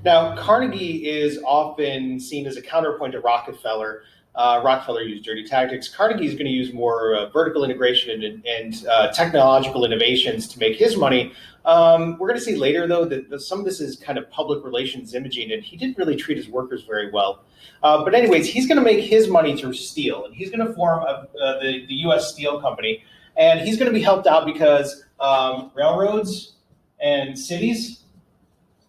Now, Carnegie is often seen as a counterpoint to Rockefeller. Rockefeller used dirty tactics. Carnegie is going to use more vertical integration and technological innovations to make his money. We're going to see later, though, that some of this is kind of public relations imaging, and he didn't really treat his workers very well. But anyways, he's going to make his money through steel, and he's going to form the U.S. Steel Company, and he's going to be helped out because railroads and cities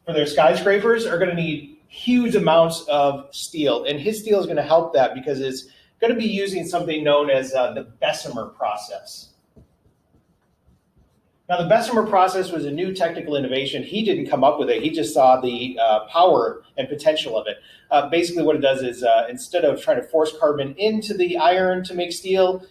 for their skyscrapers are going to need huge amounts of steel, and his steel is going to help that because it's going to be using something known as the Bessemer process. Now, the Bessemer process was a new technical innovation. He didn't come up with it. He just saw the power and potential of it. Basically, what it does is instead of trying to force carbon into the iron to make steel,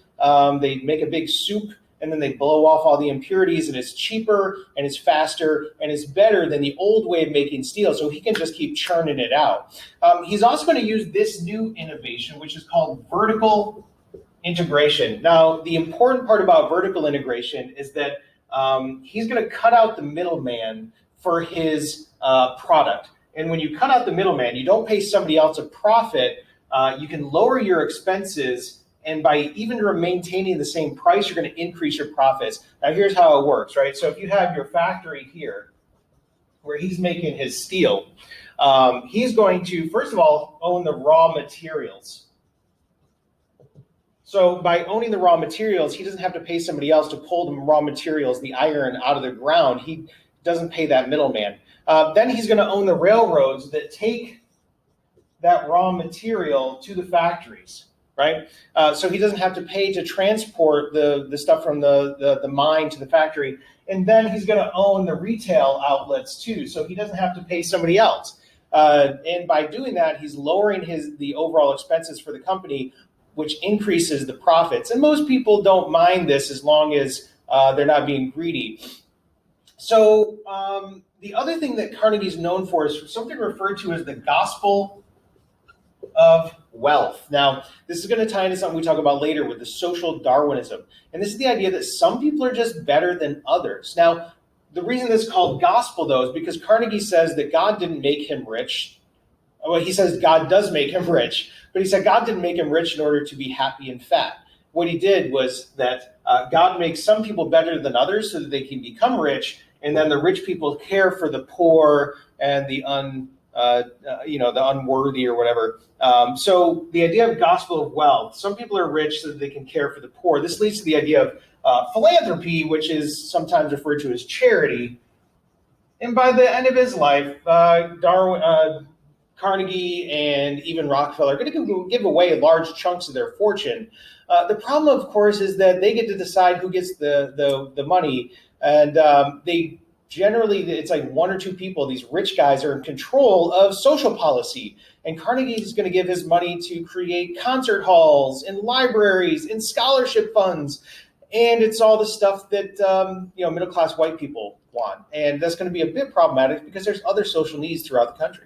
they make a big soup and then they blow off all the impurities, and it's cheaper and it's faster and it's better than the old way of making steel, so he can just keep churning it out. He's also going to use this new innovation, which is called vertical integration. Now, the important part about vertical integration is that he's going to cut out the middleman for his product. And when you cut out the middleman, you don't pay somebody else a profit. You can lower your expenses, and by even maintaining the same price, you're going to increase your profits. Now, here's how it works, right? So if you have your factory here where he's making his steel, he's going to, first of all, own the raw materials. So by owning the raw materials, he doesn't have to pay somebody else to pull the raw materials, the iron, out of the ground. He doesn't pay that middleman. Then he's going to own the railroads that take that raw material to the factories. Right, so he doesn't have to pay to transport the stuff from the mine to the factory, and then he's going to own the retail outlets too, so he doesn't have to pay somebody else. And by doing that, he's lowering the overall expenses for the company, which increases the profits. And most people don't mind this as long as they're not being greedy. So the other thing that Carnegie's known for is something referred to as the gospel of wealth. Now, this is going to tie into something we talk about later with the social Darwinism. And this is the idea that some people are just better than others. Now, the reason this is called gospel, though, is because Carnegie says that God didn't make him rich. Well, he says God does make him rich, but he said God didn't make him rich in order to be happy and fat. What he did was that God makes some people better than others so that they can become rich, and then the rich people care for the poor and the the unworthy or whatever. So the idea of gospel of wealth, some people are rich so that they can care for the poor. This leads to the idea of philanthropy, which is sometimes referred to as charity. And by the end of his life, Carnegie and even Rockefeller are going to give away large chunks of their fortune. The problem, of course, is that they get to decide who gets the money, and they generally, it's like one or two people, these rich guys, are in control of social policy. And Carnegie is going to give his money to create concert halls and libraries and scholarship funds. And it's all the stuff that middle-class white people want. And that's going to be a bit problematic because there's other social needs throughout the country.